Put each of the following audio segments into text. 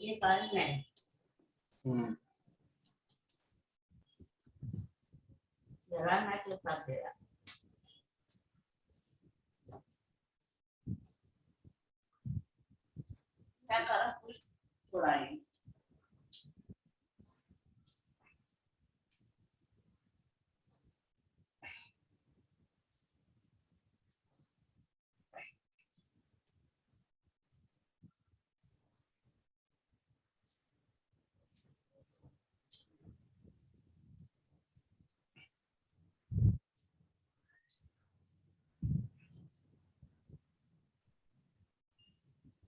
ये कल में जरा मैं तो सब दे रहा क्या करा कुछ थोड़ा ही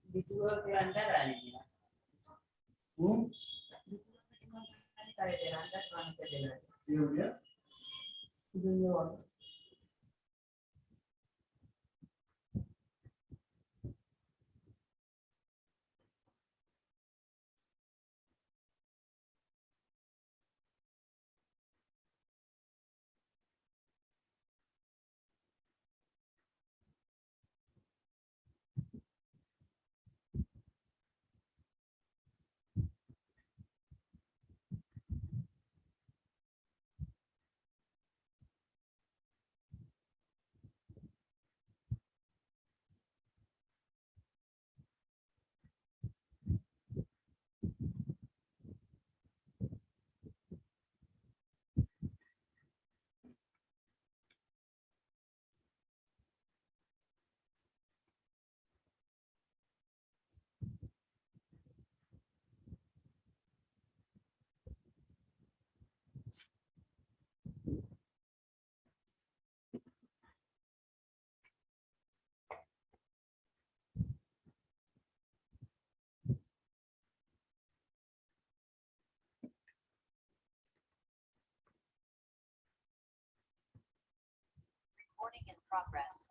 बिटुआ के अंदर आने दिया करे दे अंदर काम कर दे रहा ये हो गया दुनिया Recording in progress.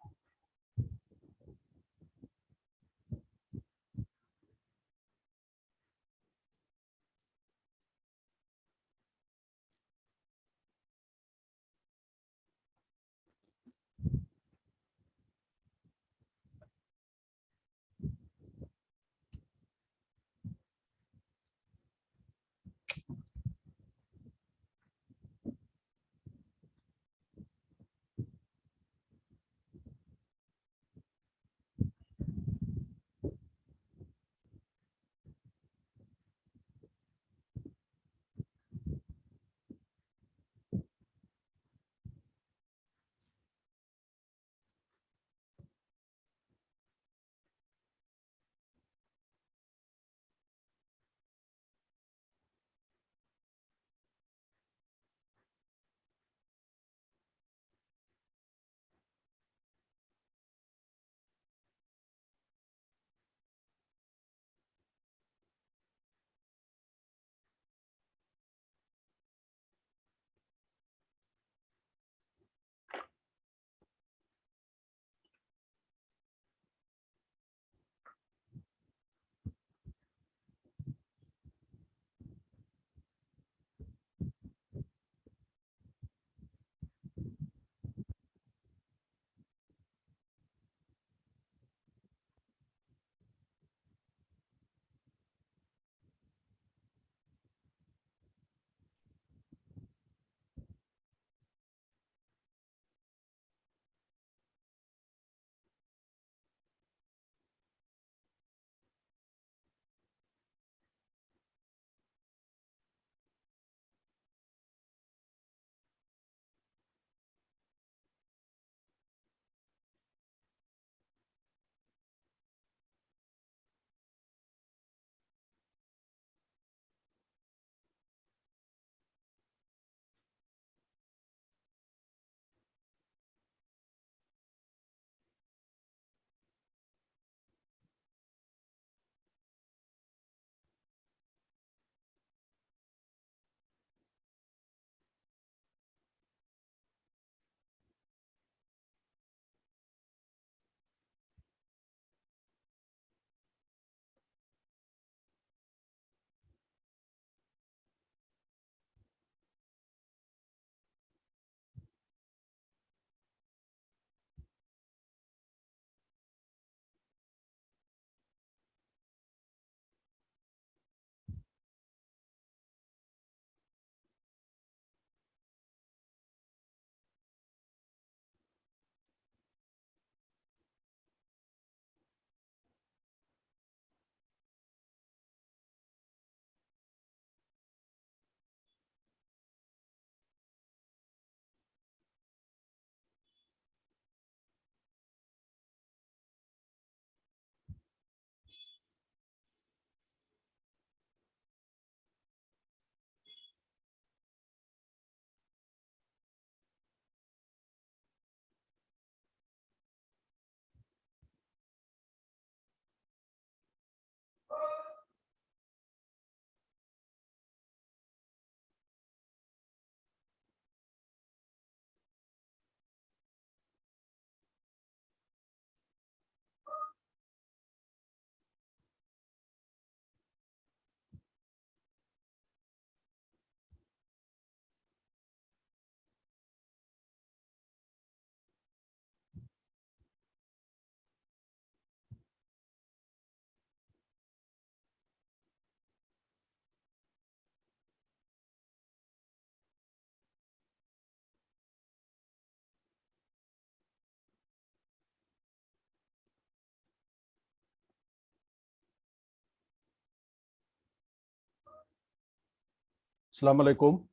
Assalamu alaikum.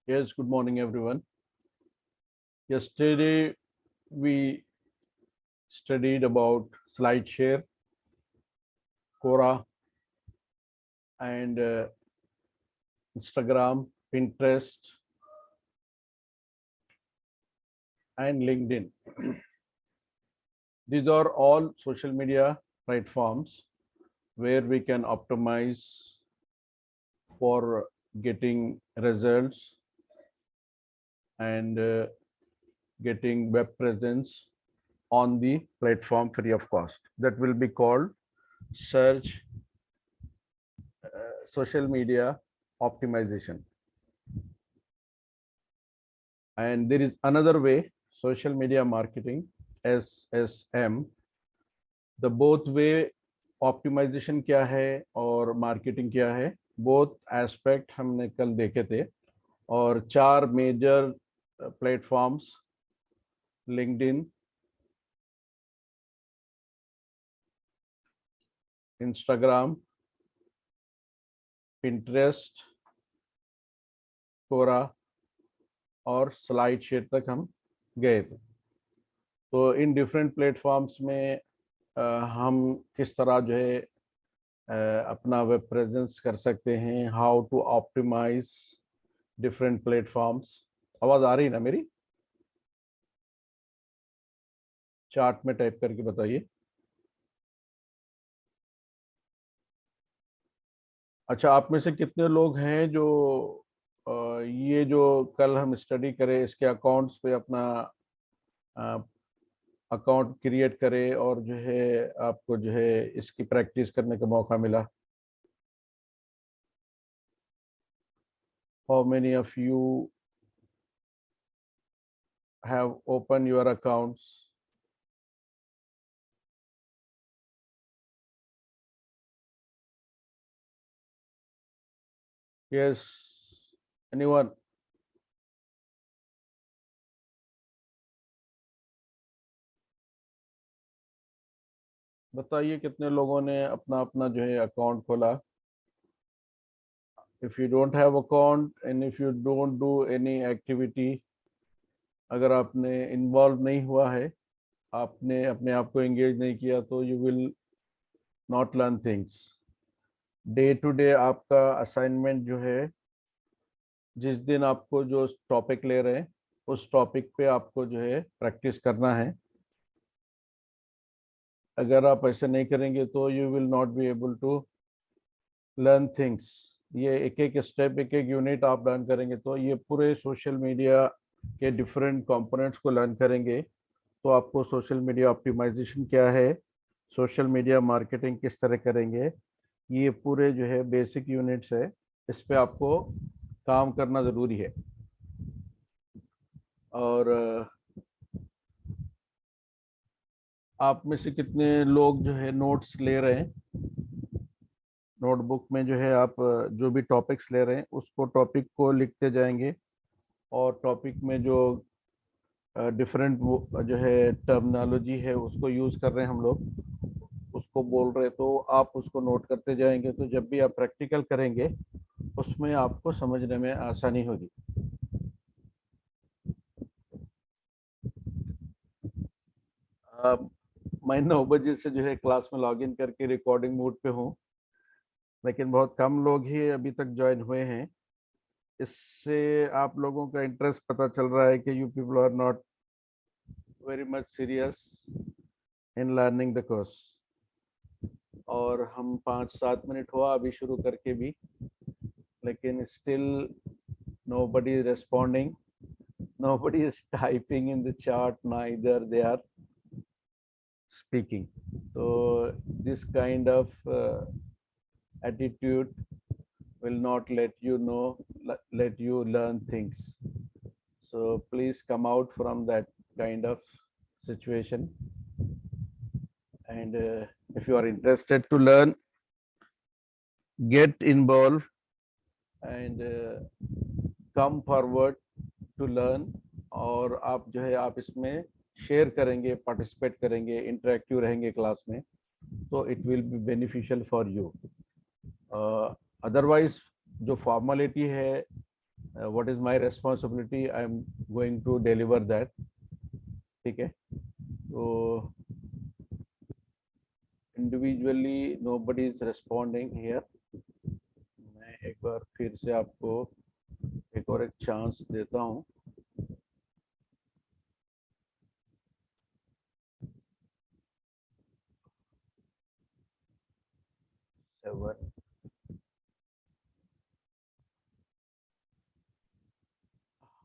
Yes, good morning, everyone. Yesterday, we studied about SlideShare, Quora, and Instagram, Pinterest, and LinkedIn. These are all social media platforms where we can optimize for getting results and getting web presence on the platform free of cost. That will be called search social media optimization. And there is another way, social media marketing, SSM. The both way optimization क्या है और marketing क्या है, both aspect हमने कल देखे थे. और 4 major platforms, LinkedIn, Instagram, Pinterest, Quora और SlideShare तक हम गए थे. तो इन डिफरेंट प्लेटफॉर्म्स में हम किस तरह जो है अपना वेब प्रेजेंस कर सकते हैं, how to optimise different platforms. आवाज़ आ रही है ना मेरी? चार्ट में टाइप करके बताइए. अच्छा, आप में से कितने लोग हैं जो ये जो कल हम स्टडी करें इसके अकाउंट्स पे अपना अकाउंट क्रिएट करें और जो है आपको जो है इसकी प्रैक्टिस करने का मौका मिला? How many of you have opened your accounts? Yes, anyone? बताइए कितने लोगों ने अपना अपना जो है अकाउंट खोला. If you don't have account and if you don't do any activity, अगर आपने इन्वॉल्व नहीं हुआ है, आपने अपने आप को एंगेज नहीं किया, तो you will not learn things. Day to day आपका असाइनमेंट जो है, जिस दिन आपको जो टॉपिक ले रहे हैं उस टॉपिक पे आपको जो है प्रैक्टिस करना है. अगर आप ऐसे नहीं करेंगे तो you will not be able to learn things. ये एक एक स्टेप, एक एक यूनिट आप लर्न करेंगे तो ये पूरे सोशल मीडिया के डिफरेंट कंपोनेंट्स को लर्न करेंगे तो आपको सोशल मीडिया ऑप्टिमाइजेशन क्या है, सोशल मीडिया मार्केटिंग किस तरह करेंगे, ये पूरे जो है बेसिक यूनिट्स है. इस पे आपको काम करना ज़रूरी है. और आप में से कितने लोग जो है नोट्स ले रहे हैं? नोटबुक में जो है आप जो भी टॉपिक्स ले रहे हैं उसको टॉपिक को लिखते जाएंगे और टॉपिक में जो डिफरेंट जो है टर्मिनोलॉजी है उसको यूज़ कर रहे हैं हम लोग, उसको बोल रहे, तो आप उसको नोट करते जाएंगे. तो जब भी आप प्रैक्टिकल करेंगे उसमें आपको समझने में आसानी होगी. मैं 9 बजे से जो है क्लास में लॉगिन करके रिकॉर्डिंग मोड पे हूँ, लेकिन बहुत कम लोग ही अभी तक ज्वाइन हुए हैं. इससे आप लोगों का इंटरेस्ट पता चल रहा है कि you people are not very much serious in learning the course. और हम 5-7 मिनट हुआ अभी शुरू करके भी, लेकिन still nobody is responding, nobody is typing in the chat, neither they are speaking. So this kind of attitude will not let you know, let you learn things. So please come out from that kind of situation. And if you are interested to learn, get involved and come forward to learn. और आप जो है आप इसमें share करेंगे, participate करेंगे, interactive रहेंगे class में, तो it will be beneficial for you. Otherwise जो फॉर्मेलिटी है, what is my responsibility, I am going to deliver that. ठीक है, तो individually nobody is responding here. मैं एक बार फिर से आपको एक और एक चांस देता हूँ।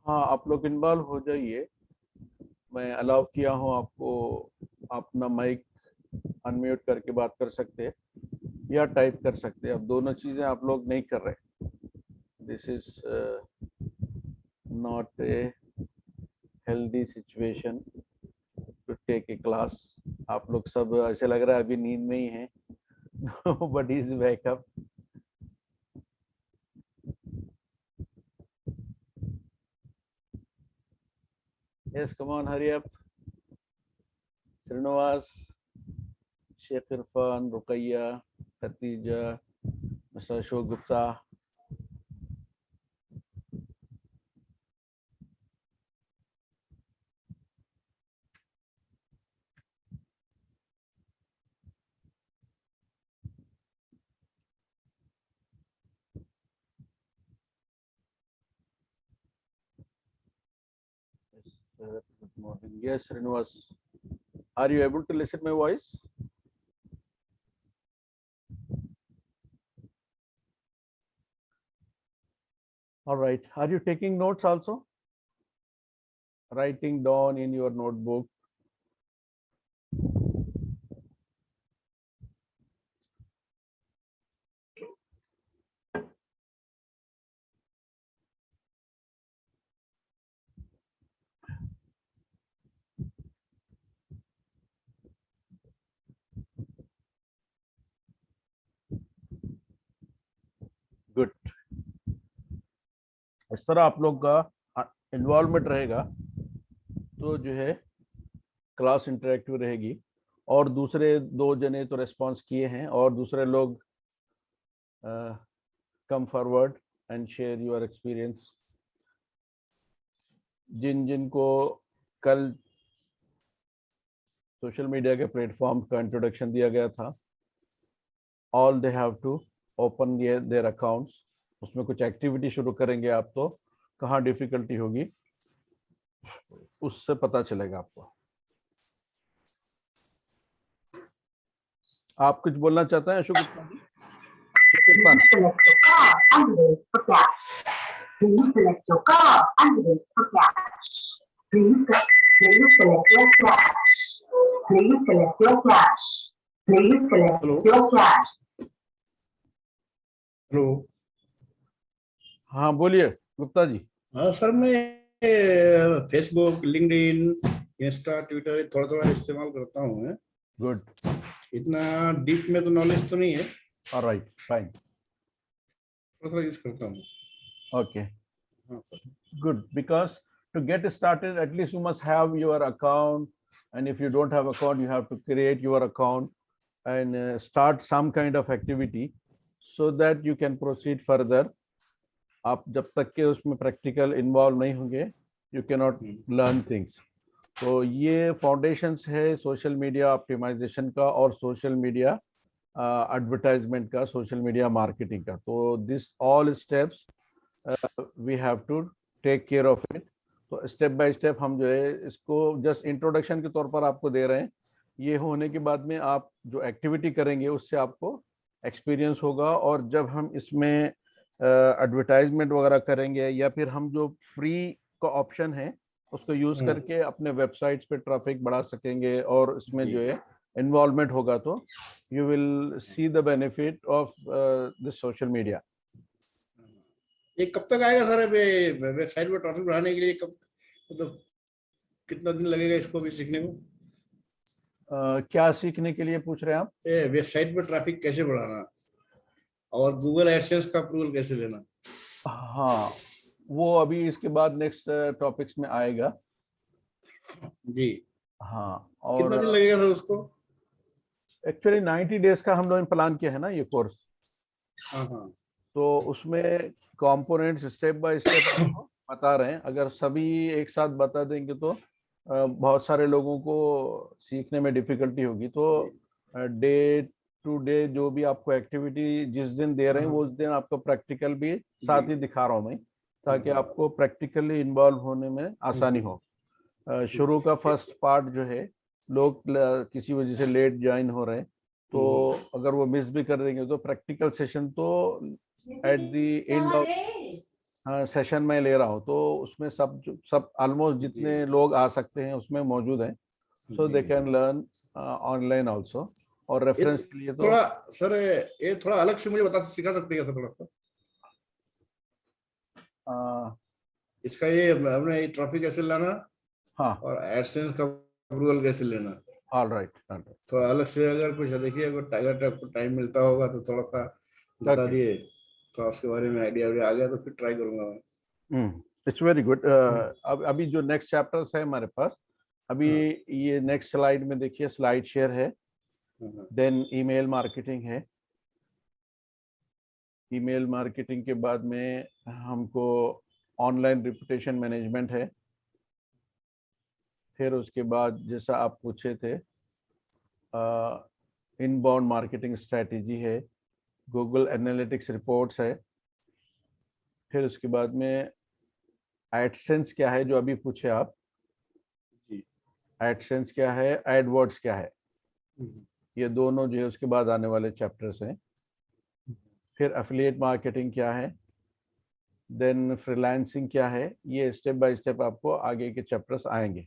हाँ, आप लोग इन्वॉल्व हो जाइए। मैं अलाउ किया हूँ आपको, अपना माइक अनम्यूट करके बात कर सकते हैं या टाइप कर सकते हैं। अब दोनों चीजें आप लोग नहीं कर रहे। This is not a healthy situation to take a class. आप लोग सब ऐसे लग रहा है अभी नींद में ही हैं। Nobody is wake up. Yes, come on, hurry up. Srinivas, Sheikh Irfan, Ruqayya, Khatija, Mr. Ashok Gupta. Yes, sir. Good morning. Yes, Srinivas. Are you able to listen my voice? All right. Are you taking notes also? Writing down in your notebook. Good. इस तरह आप लोग का involvement रहेगा तो जो है class interactive रहेगी। और दूसरे दो जने तो रेस्पॉन्स किए हैं, और दूसरे लोग come forward and share your experience. जिन जिन को कल सोशल मीडिया के प्लेटफॉर्म का इंट्रोडक्शन दिया गया था, all they have to open their accounts. उसमें कुछ एक्टिविटी शुरू करेंगे आप, तो कहाँ डिफिकल्टी होगी उससे पता चलेगा आपको। आप कुछ बोलना चाहते हैं Ashok Gupta ji? Please select your car and wait for cash. Please select your car and wait for cash. Please select your cash. Please select your cash. Please select your cash. Hello. हाँ बोलिए गुप्ता जी। हाँ सर, मैं फेसबुक, लिंक्डइन, इंस्टा, ट्विटर थोड़ा थोड़ा इस्तेमाल करता हूँ मैं। गुड। इतना डीप में तो नॉलेज तो नहीं है। Alright, fine. थोड़ा थोड़ा यूज करता हूँ। ओके, हाँ sir. good, because to get started at least you must have your account, and if you don't have account you have to create your account and start some kind of activity so that you can proceed further. आप जब तक के उसमें practical involve नहीं होंगे you cannot learn things. तो ये foundations है सोशल मीडिया ऑप्टिमाइजेशन का और सोशल मीडिया एडवर्टाइजमेंट का, सोशल मीडिया मार्केटिंग का। तो this all steps we have to take care of it. तो स्टेप बाय स्टेप हम जो है इसको जस्ट इंट्रोडक्शन के तौर पर आपको दे रहे हैं। ये होने के बाद में आप जो एक्टिविटी करेंगे उससे आपको एक्सपीरियंस होगा, और जब हम इसमें एडवर्टाइजमेंट वगैरह करेंगे या फिर हम जो फ्री का ऑप्शन है उसको यूज करके अपने वेबसाइट्स पे ट्रैफिक बढ़ा सकेंगे, और इसमें जो है इन्वॉल्वमेंट होगा तो you will see the benefit of this social media. ये कब तक आएगा सर? वेबसाइट पर ट्रैफिक बढ़ाने के लिए कब, मतलब कितना दिन लगेगा इसको भी सीखने को? क्या सीखने के लिए पूछ रहे हैं आप? वेबसाइट पर ट्रैफिक कैसे बढ़ाना और गूगल एडसेंस का अप्रूवल कैसे लेना? हाँ, वो अभी इसके बाद नेक्स्ट टॉपिक्स में आएगा जी। हाँ। कितना दिन और लगेगा सर उसको? एक्चुअली 90 डेज का हम लोगों ने प्लान किया है ना ये कोर्स। हाँ हाँ। तो उसमें कंपोनेंट्स स्टेप बाय स्टेप आपको बता रहे हैं। अगर सभी एक साथ बता देंगे तो बहुत सारे लोगों को सीखने में डिफिकल्टी होगी। तो डे टू डे जो भी आपको एक्टिविटी जिस दिन दे रहे हैं वो उस दिन आपको प्रैक्टिकल भी साथ ही दिखा रहा हूँ मैं, ताकि आपको प्रैक्टिकली इन्वॉल्व होने में आसानी हो। शुरू का फर्स्ट पार्ट जो है, लोग किसी वजह से लेट ज्वाइन हो रहे हैं, तो अगर वो मिस भी कर देंगे तो प्रैक्टिकल सेशन तो at the end of session में ले रहा हूँ, तो उसमें सब ऑलमोस्ट जितने लोग आ सकते हैं उसमें मौजूद हैं, so they can learn online also. और रेफरेंस के लिए तो थोड़ा सर ये थोड़ा अलग से मुझे सिखा सकते हैं थोड़ा सा इसका, ये हमने ये ट्रॉफी कैसे लाना हाँ, और एडसेंस का अप्रूवल कैसे लेना, ऑल राइट। थोड़ा अलग से अगर कुछ देखिए, अगर आपको टाइम मिलता होगा तो थोड़ा सा बता दिए, तो उसके बारे में आइडिया आ गया तो फिर ट्राई करूंगा मैं। It's very good. अब अभी जो नेक्स्ट चैप्टर्स है हमारे पास, अभी ये नेक्स्ट स्लाइड में देखिए, स्लाइड शेयर है, देन ईमेल मार्केटिंग है। ईमेल मार्केटिंग के बाद में हमको ऑनलाइन रेपुटेशन मैनेजमेंट है। फिर उसके बाद जैसा आप पूछे थे, इनबाउंड मार्केटिंग स्ट्रेटेजी है, गूगल एनालिटिक्स रिपोर्ट्स है। फिर उसके बाद में एडसेंस क्या है, जो अभी पूछे आप, एडसेंस क्या है, एडवर्ड्स क्या है, ये दोनों जो है उसके बाद आने वाले चैप्टर्स हैं। फिर एफिलिएट मार्केटिंग क्या है, देन फ्रीलांसिंग क्या है, ये स्टेप बाय स्टेप आपको आगे के चैप्टर्स आएंगे।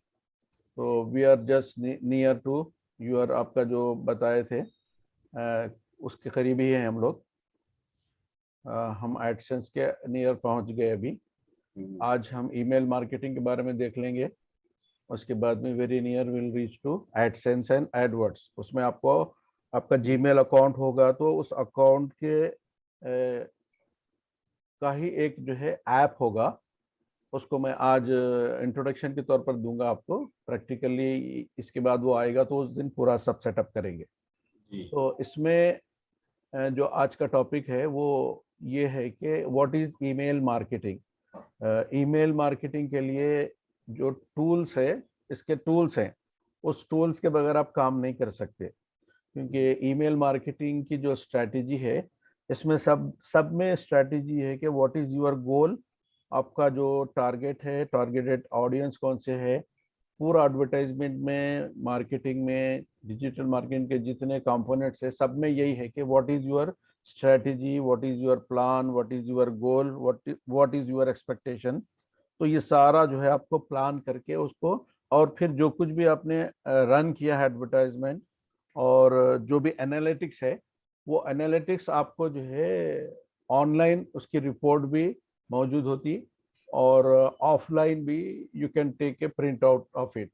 तो we are just near to your, आपका जो बताए थे उसके करीब ही हैं हम लोग। हम एडसेंस के नियर पहुंच गए अभी। आज हम ईमेल मार्केटिंग के बारे में देख लेंगे, उसके बाद में very near will reach to AdSense and AdWords. उसमें आपको आपका जीमेल अकाउंट होगा तो उस अकाउंट के का ही एक जो है ऐप होगा, उसको मैं आज इंट्रोडक्शन के तौर पर दूंगा आपको प्रैक्टिकली। इसके बाद वो आएगा तो उस दिन पूरा सब सेटअप करेंगे। तो इसमें जो आज का टॉपिक है वो ये है कि what is email marketing. Email marketing के लिए जो टूल्स है, इसके टूल्स हैं, उस टूल्स के बगैर आप काम नहीं कर सकते, क्योंकि ईमेल मार्केटिंग की जो स्ट्रैटेजी है, इसमें सब में स्ट्रैटेजी है कि व्हाट इज योर गोल, आपका जो टारगेट है, टारगेटेड ऑडियंस कौन से है। पूरा एडवर्टाइजमेंट में, मार्केटिंग में, डिजिटल मार्केटिंग के जितने कंपोनेंट्स है, सब में यही है कि what is your strategy, what is your plan, what is your goal, what is your expectation. तो ये सारा जो है आपको प्लान करके उसको, और फिर जो कुछ भी आपने रन किया है एडवर्टाइजमेंट, और जो भी एनालिटिक्स है, वो एनालिटिक्स आपको जो है ऑनलाइन उसकी रिपोर्ट भी मौजूद होती, और ऑफलाइन भी you can take a print out of it.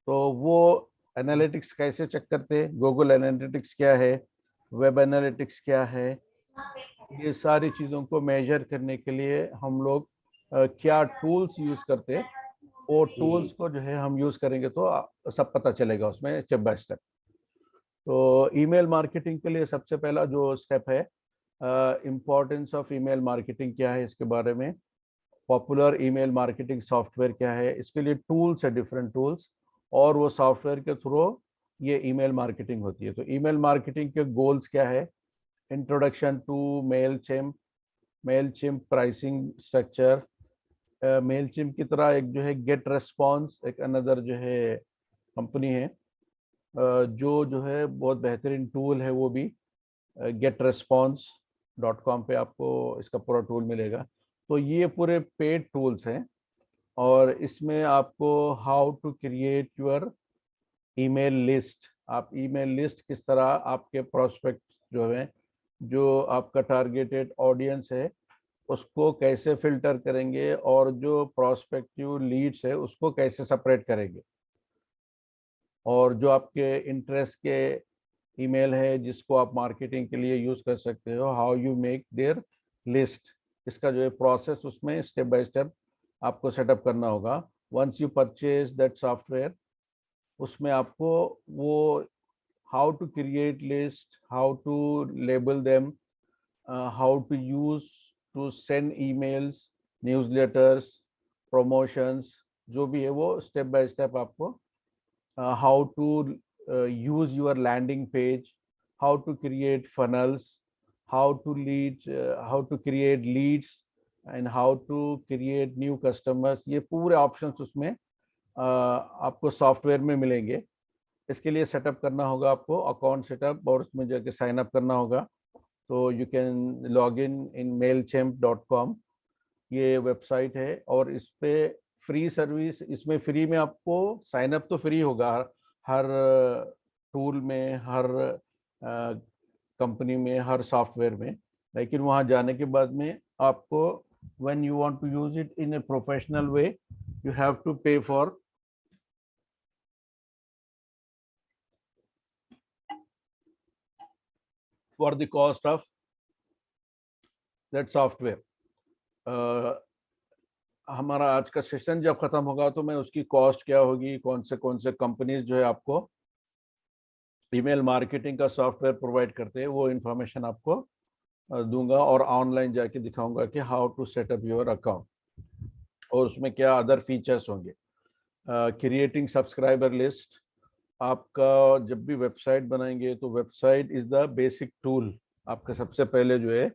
तो वो एनालिटिक्स कैसे चेक करते हैं, गूगल एनालिटिक्स क्या है, वेब एनालिटिक्स क्या है, ये सारी चीज़ों को मेजर करने के लिए हम लोग क्या टूल्स यूज़ करते हैं, वो टूल्स को जो है हम यूज़ करेंगे तो सब पता चलेगा उसमें स्टेप बाय स्टेप। तो ईमेल मार्केटिंग के लिए सबसे पहला जो स्टेप है, इम्पोर्टेंस ऑफ ईमेल मार्केटिंग क्या है, इसके बारे में, पॉपुलर ईमेल मार्केटिंग सॉफ्टवेयर क्या है, इसके लिए टूल्स है, डिफरेंट टूल्स, और वो सॉफ्टवेयर के थ्रू ये ईमेल मार्केटिंग होती है। तो ईमेल मार्केटिंग के गोल्स क्या है, introduction to Mailchimp pricing structure. Mailchimp की तरह एक जो है गेट रेस्पॉन्स, एक अनदर जो है कंपनी है, जो है बहुत बेहतरीन टूल है, वो भी getresponse.com पे आपको इसका पूरा टूल मिलेगा। तो ये पूरे पेड टूल्स हैं, और इसमें आपको how to create your email list, आप ईमेल लिस्ट किस तरह आपके प्रोस्पेक्ट जो है, जो आपका टारगेटेड ऑडियंस है, उसको कैसे फिल्टर करेंगे, और जो प्रोस्पेक्टिव लीड्स है उसको कैसे सेपरेट करेंगे, और जो आपके इंटरेस्ट के ईमेल है जिसको आप मार्केटिंग के लिए यूज़ कर सकते हो, how you make their list, इसका जो है प्रोसेस उसमें स्टेप बाय स्टेप आपको सेटअप करना होगा। Once you purchase that software, उसमें आपको वो how to create list, how to label them, how to use to send emails, newsletters, promotions, जो भी है वो स्टेप बाय स्टेप आपको how to use your landing page, how to create funnels, how to create leads, and how to create new customers. ये पूरे options उसमें आपको software में मिलेंगे. इसके लिए सेटअप करना होगा आपको अकाउंट सेटअप और उसमें जाके साइन अप करना होगा. तो you can log in mailchimp.com. ये वेबसाइट है और इस पे फ्री सर्विस, इसमें फ्री में आपको साइन अप तो फ्री होगा हर टूल में, हर कंपनी में, हर सॉफ्टवेयर में. लेकिन वहाँ जाने के बाद में आपको when you want to use it in a professional way, you have to pay for the cost of that software. हमारा आज का सेशन जब खत्म होगा तो मैं उसकी कॉस्ट क्या होगी, कौन से कंपनीज जो है आपको ईमेल मार्केटिंग का सॉफ्टवेयर प्रोवाइड करते हैं, वो इन्फॉर्मेशन आपको दूंगा और ऑनलाइन जाके दिखाऊंगा कि how to set up your account और उसमें क्या अदर फीचर्स होंगे. Creating subscriber list. आपका जब भी वेबसाइट बनाएंगे तो website is the basic tool. आपका सबसे पहले जो है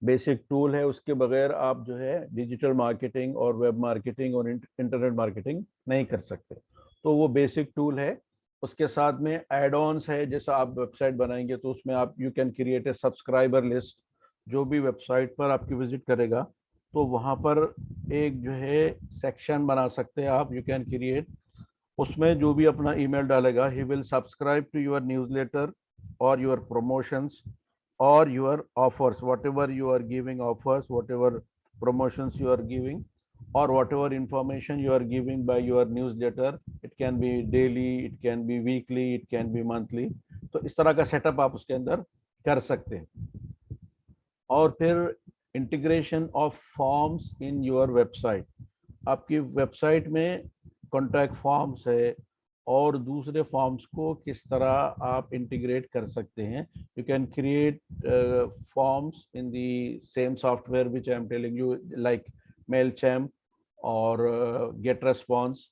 बेसिक टूल है, उसके बगैर आप जो है डिजिटल मार्केटिंग और वेब मार्केटिंग और इंटरनेट मार्केटिंग नहीं कर सकते. तो वो बेसिक टूल है. उसके साथ में एड ऑन्स है. जैसा आप वेबसाइट बनाएंगे तो उसमें आप you can create a subscriber list. जो भी वेबसाइट पर आपकी विजिट करेगा तो वहाँ पर एक जो है सेक्शन बना सकते हैं आप. यू कैन क्रिएट, उसमें जो भी अपना ईमेल डालेगा he will subscribe to your newsletter और your promotions or your offers, whatever you are giving offers, whatever promotions you are giving, or whatever information you are giving by your newsletter. It can be daily, it can be weekly, it can be monthly. तो इस तरह का setup आप उसके अंदर कर सकते हैं. और फिर integration of forms in your website. आपकी वेबसाइट में कॉन्टैक्ट फॉर्म्स है और दूसरे फॉर्म्स को किस तरह आप इंटीग्रेट कर सकते हैं. You can create forms in the same software which I am telling you, like Mailchimp और गेट रेस्पॉन्स,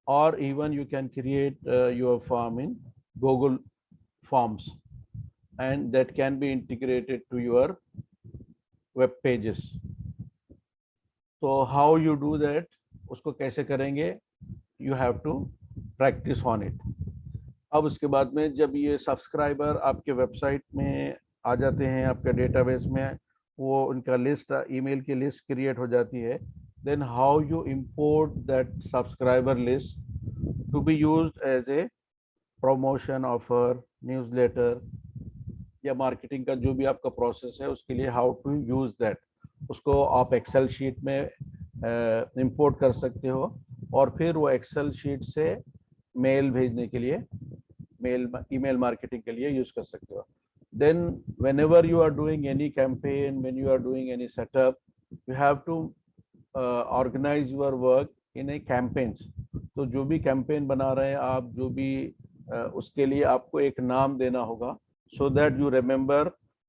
और even you can create your form in Google forms and that can be integrated to your web pages. So how you do that, उसको कैसे करेंगे, you have to practice on it. अब उसके बाद में जब ये सब्सक्राइबर आपके वेबसाइट में आ जाते हैं, आपके डेटाबेस में वो उनका लिस्ट, ईमेल की लिस्ट क्रिएट हो जाती है, then how you import that subscriber list to be used as a promotion offer, newsletter या मार्केटिंग का जो भी आपका प्रोसेस है उसके लिए हाउ टू यूज दैट. उसको आप एक्सेल शीट में इंपोर्ट कर सकते हो और फिर वो एक्सेल शीट से मेल भेजने के लिए, ईमेल मार्केटिंग के लिए यूज कर सकते हो. Then whenever you are doing any campaign, when you are doing any setup, you have to organise your work in a campaigns. तो जो भी कैंपेन बना रहे हैं आप, जो भी उसके लिए आपको एक नाम देना होगा, so that you remember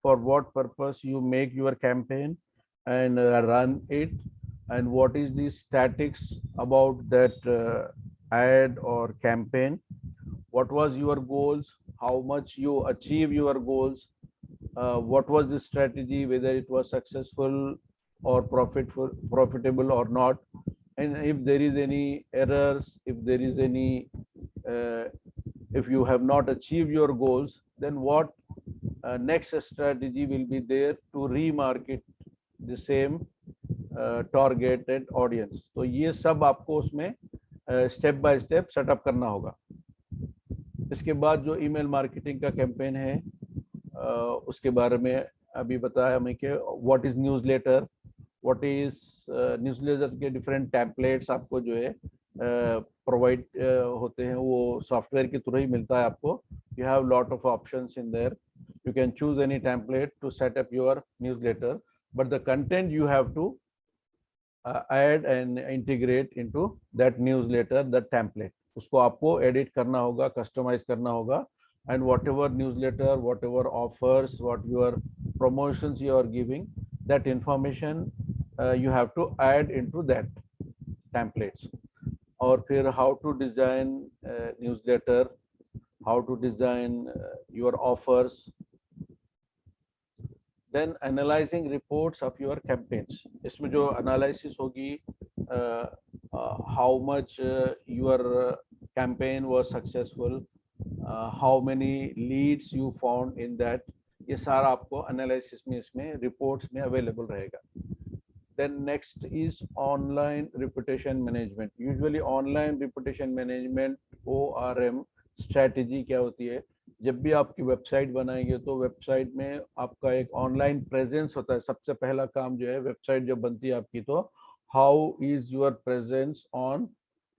for what purpose you make your campaign and run it, and what is the statics about that ad or campaign, what was your goals, how much you achieve your goals, what was the strategy, whether it was successful or profitable or not, and if there is any errors, if there is any if you have not achieved your goals, then what next strategy will be there to remarket the same targeted audience. तो ये सब आपको उसमें step by step setup करना होगा. इसके बाद जो ईमेल मार्केटिंग का कैंपेन है उसके बारे में अभी बताया हमें कि what is newsletter, what is newsletter के डिफरेंट टेम्पलेट्स आपको जो है प्रोवाइड होते हैं, वो सॉफ्टवेयर के थ्रू ही मिलता है आपको. You have lot of options in there. You can choose any template to set up your newsletter, but the content you have to add and integrate into that newsletter, that template. उसको आपको edit करना होगा, customize करना होगा, and whatever newsletter, whatever offers, what your promotions you are giving, that information you have to add into that templates. और फिर how to design newsletter, how to design your offers, then analyzing reports of your campaigns. इसमें जो analysis होगी how much your campaign was successful, how many leads you found in that, ये सारा आपको analysis में इसमें reports में available रहेगा. Then next is online reputation management. Usually online reputation management ORM strategy क्या होती है, जब भी आपकी वेबसाइट बनाएंगे तो वेबसाइट में आपका एक ऑनलाइन प्रेजेंस होता है. सबसे पहला काम जो है वेबसाइट जब बनती है आपकी, तो how is your presence on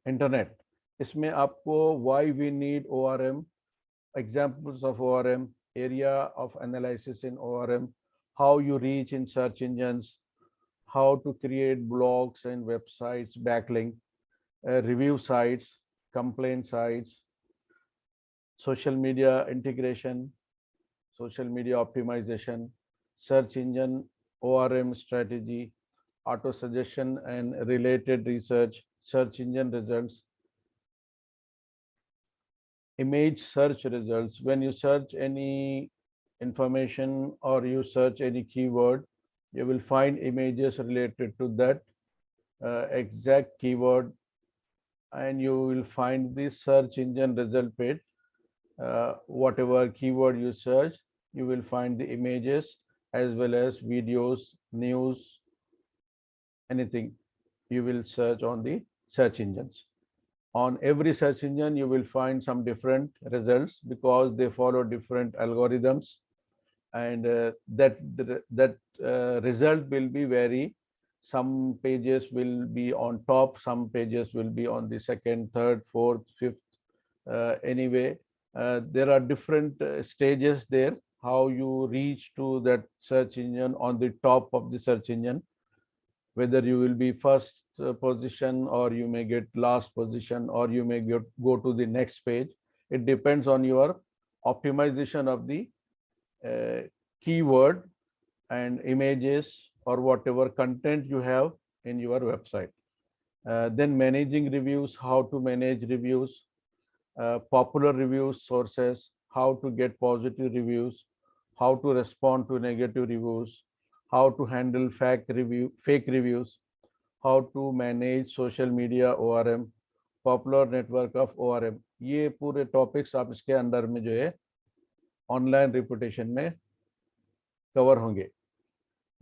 internet. इसमें आपको why we need ORM, examples of ORM, area of analysis in ORM, how you reach in search engines, how to create blogs and websites, backlink, review sites, complaint sites, social media integration, social media optimization, search engine ORM strategy, auto suggestion and related research, search engine results, image search results. When you search any information or you search any keyword, you will find images related to that exact keyword, and you will find the search engine result page. Whatever keyword you search, you will find the images as well as videos, news, anything you will search on the search engines. On every search engine, you will find some different results because they follow different algorithms, and that result will be vary. Some pages will be on top, some pages will be on the second, third, fourth, fifth. Anyway, there are different stages there, how you reach to that search engine on the top of the search engine, whether you will be first position or you may get last position or you may go to the next page. It depends on your optimization of the keyword and images or whatever content you have in your website. Then managing reviews, how to manage reviews, popular reviews sources, how to get positive reviews, how to respond to negative reviews, how to handle fake reviews, how to manage social media ORM, popular network of ORM. ये पूरे topics आप इसके अंदर में जो है online reputation में cover होंगे.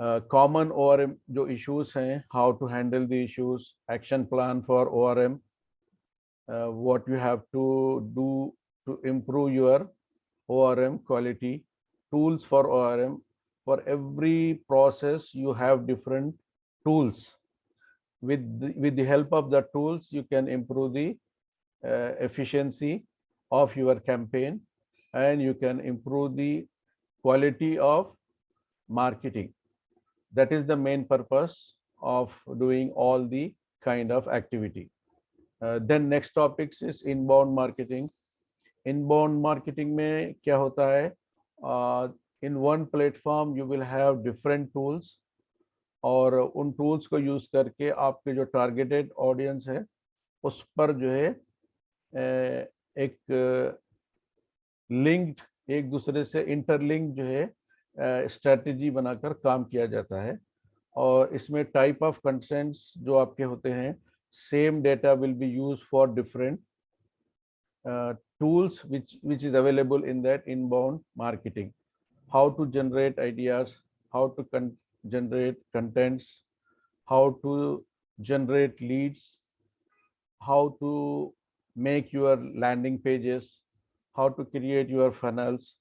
कॉमन ORM जो इश्यूज हैं, how to handle the issues, action plan for ORM, what you have to do to improve your ORM quality, tools for ORM. For every process you have different tools. With the help of the tools you can improve the efficiency of your campaign, and you can improve the quality of marketing. That is the main purpose of doing all the kind of activity. Then next topics is inbound marketing. Inbound marketing में क्या होता है, in one platform you will have different tools, और उन tools को use करके आपके जो टारगेटेड ऑडियंस है उस पर जो है एक लिंक्ड, एक दूसरे से इंटरलिंक जो है स्ट्रेटजी बनाकर काम किया जाता है. और इसमें टाइप ऑफ कंटेंट्स जो आपके होते हैं, same data will be used for different tools which is available in that inbound marketing. How to generate ideas, how to generate contents, how to generate leads, how to make your landing pages, how to create your funnels,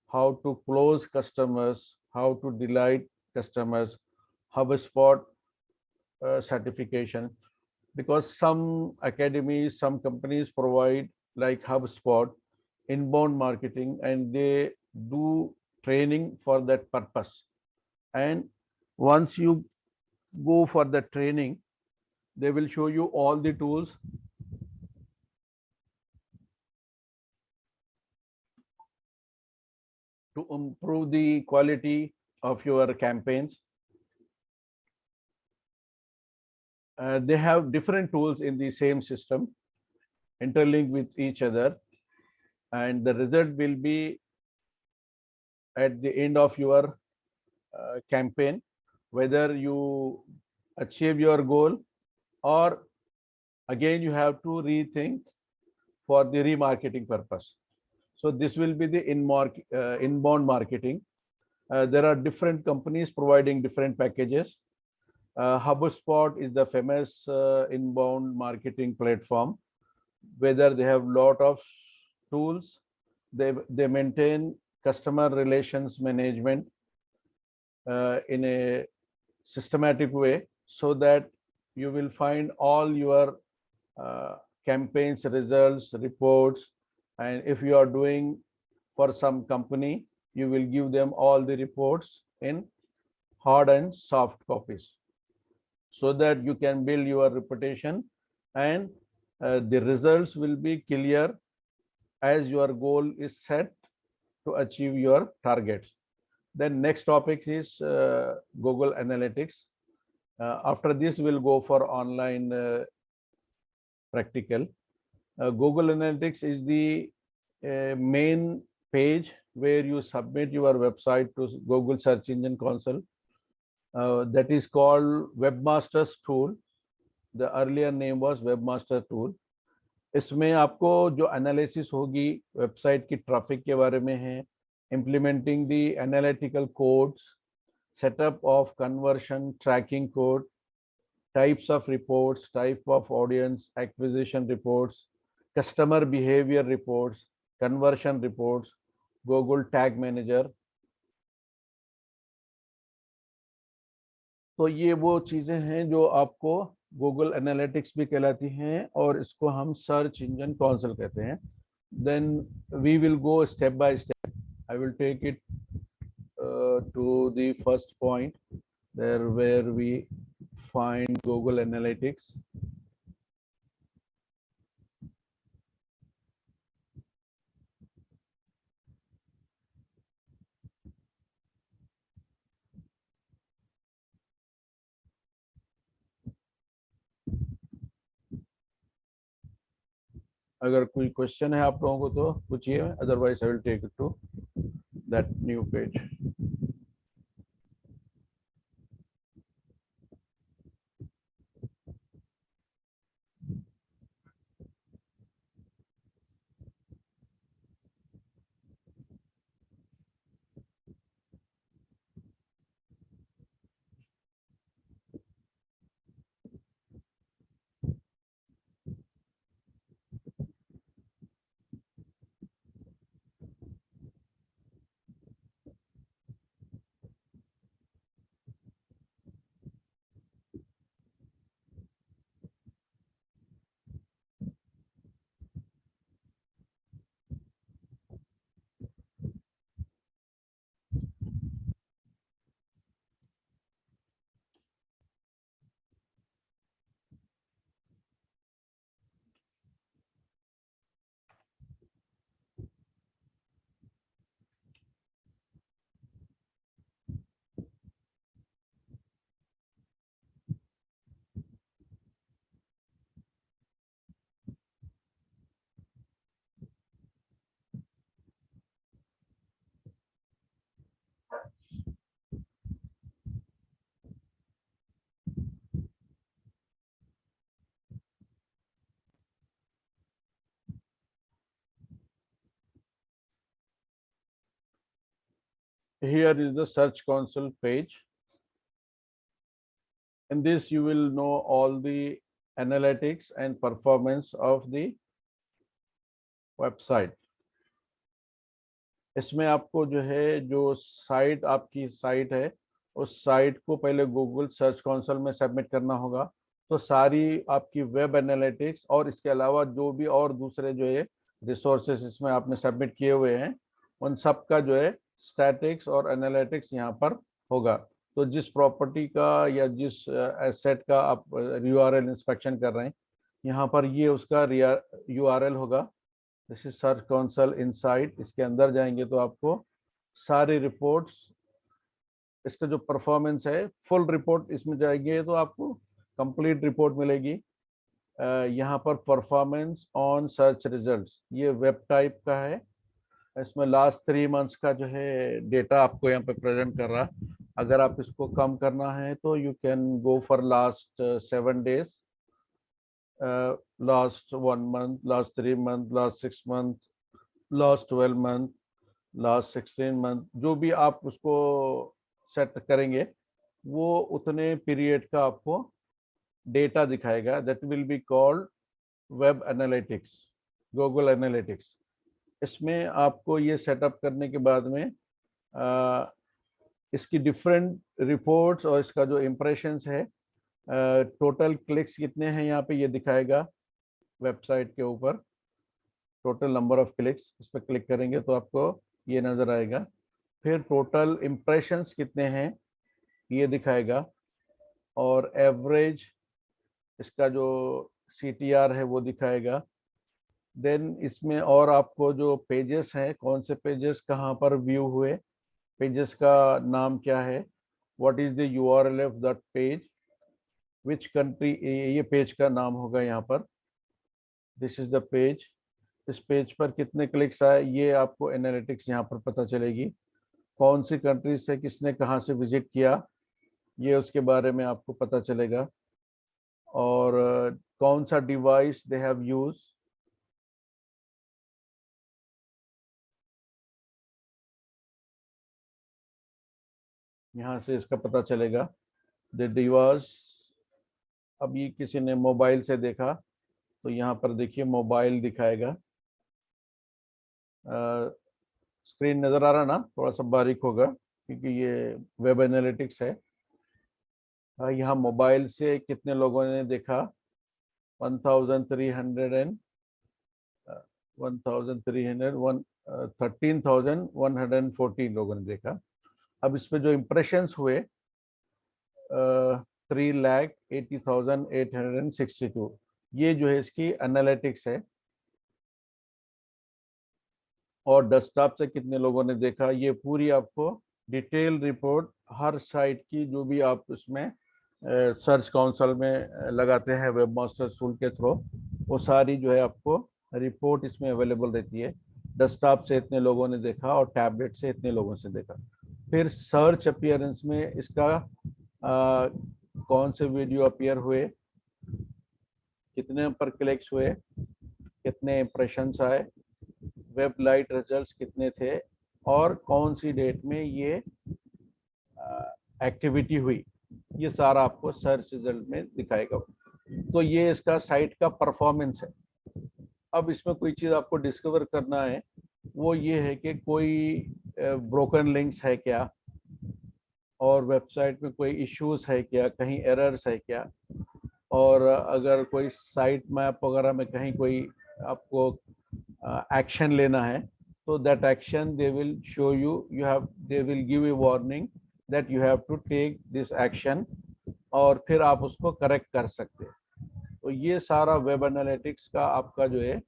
how to close customers, how to delight customers, HubSpot certification. Because some academies, some companies provide like HubSpot inbound marketing, and they do training for that purpose. And once you go for the training, they will show you all the tools to improve the quality of your campaigns. They have different tools in the same system, interlinked with each other, and the result will be at the end of your campaign, whether you achieve your goal or again you have to rethink for the remarketing purpose. So this will be the inbound marketing. There are different companies providing different packages. HubSpot is the famous inbound marketing platform. Whether they have lot of tools, they maintain customer relations management in a systematic way, so that you will find all your campaigns, results, reports, and if you are doing for some company, you will give them all the reports in hard and soft copies, so that you can build your reputation, and the results will be clear as your goal is set to achieve your targets. Then next topic is Google Analytics. After this, we'll go for online practical. Google Analytics is the main page where you submit your website to Google Search Engine Console. That is called Webmasters Tool. The earlier name was Webmaster Tool. इसमें आपको जो analysis होगी website की traffic के बारे में है, implementing the analytical codes, setup of conversion tracking code, types of reports, type of audience acquisition reports, customer behavior reports, conversion reports, Google Tag Manager. तो ये वो चीजें हैं जो आपको गूगल एनालिटिक्स भी कहलाती हैं और इसको हम सर्च इंजन कंसोल कहते हैं. Then we will go step by step. I will take it to the first point there where we find Google Analytics. अगर कोई क्वेश्चन है आप लोगों को तो पूछिए, otherwise I will take it to that new page. Here is the Search Console page. In this, you will know all the analytics and performance of the website. इसमें आपको जो है, जो साइट आपकी साइट है, उस साइट को पहले गूगल सर्च कंसोल में सबमिट करना होगा. तो सारी आपकी वेब एनालिटिक्स और इसके अलावा जो भी और दूसरे जो है रिसोर्सेस इसमें आपने सबमिट किए हुए हैं, उन सब का जो है स्टैटिक्स और एनालिटिक्स यहाँ पर होगा. तो जिस प्रॉपर्टी का या जिस एसेट का आप यूआरएल इंस्पेक्शन कर रहे हैं, यहाँ पर ये उसका यूआरएल होगा. This is search console inside. इसके अंदर जाएंगे तो आपको सारी रिपोर्ट्स इसका जो परफॉर्मेंस है, फुल रिपोर्ट इसमें जाएंगे तो आपको कंप्लीट रिपोर्ट मिलेगी। यहाँ पर परफॉर्मेंस ऑन सर्च रिजल्ट्स, ये वेब टाइप का है। इसमें लास्ट 3 मंथ्स का जो है डेटा आपको यहाँ पे प्रेजेंट कर रहा। अगर आप इसको कम करना है तो you can go for last 7 days, last 1 month, last 3 month, last 6 month, last 12 month, last 16 month, जो भी आप उसको सेट करेंगे वो उतने पीरियड का आपको डेटा दिखाएगा। That will be called web analytics, Google analytics. इसमें आपको ये सेटअप करने के बाद में इसकी डिफरेंट रिपोर्ट्स और इसका जो इम्प्रेशंस है, टोटल क्लिक्स कितने हैं यहाँ पे ये दिखाएगा वेबसाइट के ऊपर, टोटल नंबर ऑफ क्लिक्स। इस पर क्लिक करेंगे तो आपको ये नज़र आएगा। फिर टोटल इम्प्रेशंस कितने हैं ये दिखाएगा, और एवरेज इसका जो CTR है वो दिखाएगा। देन इसमें और आपको जो पेजेस हैं, कौन से पेजेस कहाँ पर व्यू हुए, पेजेस का नाम क्या है, what is the URL of that page, which country, ये पेज का नाम होगा यहाँ पर। दिस इज द पेज, इस पेज पर कितने क्लिक्स आए ये आपको एनालिटिक्स यहाँ पर पता चलेगी। कौन सी कंट्री से किसने कहाँ से विजिट किया ये उसके बारे में आपको पता चलेगा, और कौन सा डिवाइस दे हैव यूज। यहाँ से इसका पता चलेगा द डिवाइस। अब ये किसी ने मोबाइल से देखा तो यहाँ पर देखिए मोबाइल दिखाएगा। स्क्रीन नज़र आ रहा ना, थोड़ा सा बारीक होगा क्योंकि ये वेब एनालिटिक्स है। यहाँ मोबाइल से कितने लोगों ने देखा, 1314 लोगों ने देखा। अब इसमें जो इम्प्रेशंस हुए 3,80,862, ये जो है इसकी एनालिटिक्स है। और डेस्कटॉप से कितने लोगों ने देखा, ये पूरी आपको डिटेल रिपोर्ट हर साइट की, जो भी आप उसमें सर्च कंसोल में लगाते हैं वेबमास्टर टूल के थ्रू, वो सारी जो है आपको रिपोर्ट इसमें अवेलेबल रहती है। डेस्कटॉप से इतने लोगों ने देखा और टैबलेट से इतने लोगों से देखा। फिर सर्च अपीयरेंस में इसका कौन से वीडियो अपीयर हुए, कितने पर क्लिक्स हुए, कितने इम्प्रेशंस आए, वेब लाइट रिजल्ट्स कितने थे, और कौन सी डेट में ये एक्टिविटी हुई, ये सारा आपको सर्च रिजल्ट में दिखाएगा। तो ये इसका साइट का परफॉर्मेंस है। अब इसमें कोई चीज़ आपको डिस्कवर करना है, वो ये है कि कोई ब्रोकन लिंक्स है क्या, और वेबसाइट में कोई इश्यूज है क्या, कहीं एरर्स है क्या, और अगर कोई साइट मैप वगैरह में कहीं कोई आपको एक्शन लेना है तो that action they will show you, they will give you warning that you have to take this action, और फिर आप उसको करेक्ट कर सकते हैं। तो ये सारा वेब एनालिटिक्स का आपका जो है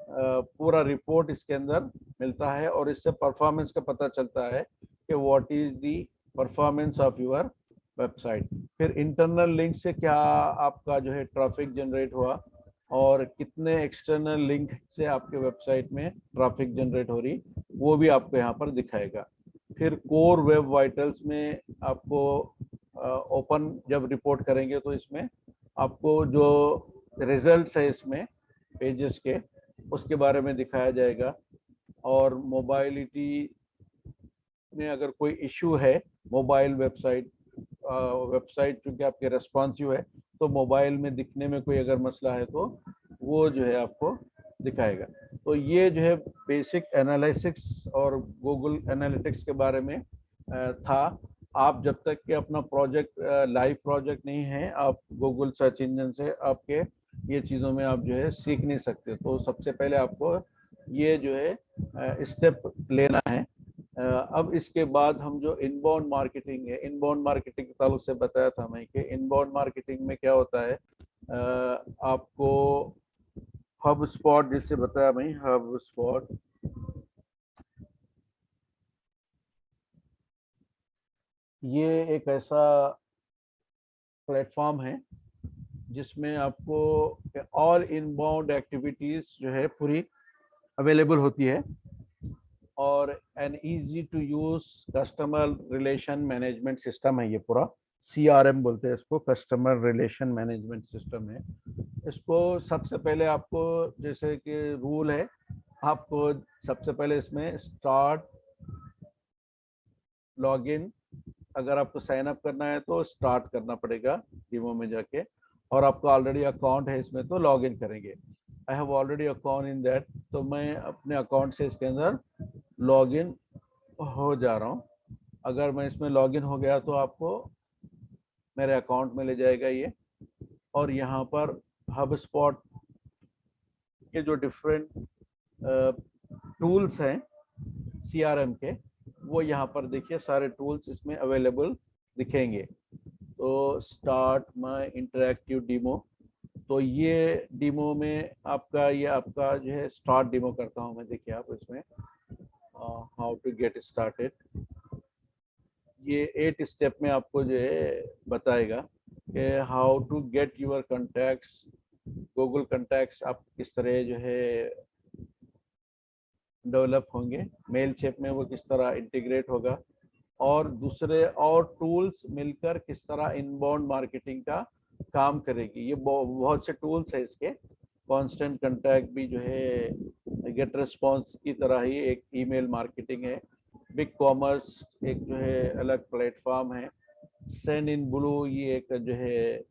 पूरा रिपोर्ट इसके अंदर मिलता है, और इससे परफॉर्मेंस का पता चलता है कि what is the performance of your website. फिर इंटरनल लिंक से क्या आपका जो है ट्रैफिक जनरेट हुआ, और कितने एक्सटर्नल लिंक से आपके वेबसाइट में ट्रैफिक जनरेट हो रही, वो भी आपको यहाँ पर दिखाएगा। फिर कोर वेब वाइटल्स में आपको ओपन जब रिपोर्ट करेंगे तो इसमें आपको जो रिजल्ट्स है इसमें पेजेस के, उसके बारे में दिखाया जाएगा। और मोबाइलिटी में अगर कोई इशू है, मोबाइल वेबसाइट चूँकि आपके रेस्पॉन्सिव है, तो मोबाइल में दिखने में कोई अगर मसला है तो वो जो है आपको दिखाएगा। तो ये जो है बेसिक एनालिटिक्स और गूगल एनालिटिक्स के बारे में था। आप जब तक कि अपना प्रोजेक्ट लाइव प्रोजेक्ट नहीं है, आप गूगल सर्च इंजन से आपके ये चीज़ों में आप जो है सीख नहीं सकते। तो सबसे पहले आपको ये जो है स्टेप लेना है। अब इसके बाद हम जो इनबाउंड मार्केटिंग है, इनबाउंड मार्केटिंग के ताल्लुक से बताया था मैं कि इनबाउंड मार्केटिंग में क्या होता है, आपको हब स्पॉट, जिससे बताया मैं, हब स्पॉट ये एक ऐसा प्लेटफॉर्म है जिसमें आपको ऑल इनबाउंड एक्टिविटीज जो है पूरी अवेलेबल होती है, और an easy to use customer relation management system है ये पूरा। CRM बोलते हैं इसको, कस्टमर रिलेशन मैनेजमेंट सिस्टम है। इसको सबसे पहले आपको, जैसे कि रूल है, आपको सबसे पहले इसमें स्टार्ट लॉगिन, अगर आपको साइन अप करना है तो स्टार्ट करना पड़ेगा डीमो में जाके, और आपका ऑलरेडी अकाउंट है इसमें तो लॉग इन करेंगे। I have already account in that, तो मैं अपने अकाउंट से इसके अंदर लॉग इन हो जा रहा हूँ। अगर मैं इसमें लॉग इन हो गया तो आपको मेरे अकाउंट में ले जाएगा ये, और यहाँ पर हब स्पॉट के जो डिफरेंट टूल्स हैं CRM के, वो यहाँ पर देखिए सारे टूल्स इसमें अवेलेबल दिखेंगे। तो स्टार्ट माय इंटरैक्टिव डीमो, तो ये डीमो में आपका, ये आपका जो है स्टार्ट डीमो करता हूँ मैं। देखिए आप इसमें हाउ टू गेट स्टार्टेड, ये 8 स्टेप में आपको जो है बताएगा कि how to get your contacts, Google contacts आप किस तरह जो है डेवलप होंगे, मेल चैट में वो किस तरह इंटीग्रेट होगा, और दूसरे और टूल्स मिलकर किस तरह इनबाउंड मार्केटिंग का काम करेगी। ये बहुत से टूल्स है इसके। कांस्टेंट कांटेक्ट भी जो है गेट रिस्पॉन्स की तरह ही एक ईमेल मार्केटिंग है। बिग कॉमर्स एक जो है अलग प्लेटफॉर्म है। सेंड इन ब्लू ये एक जो है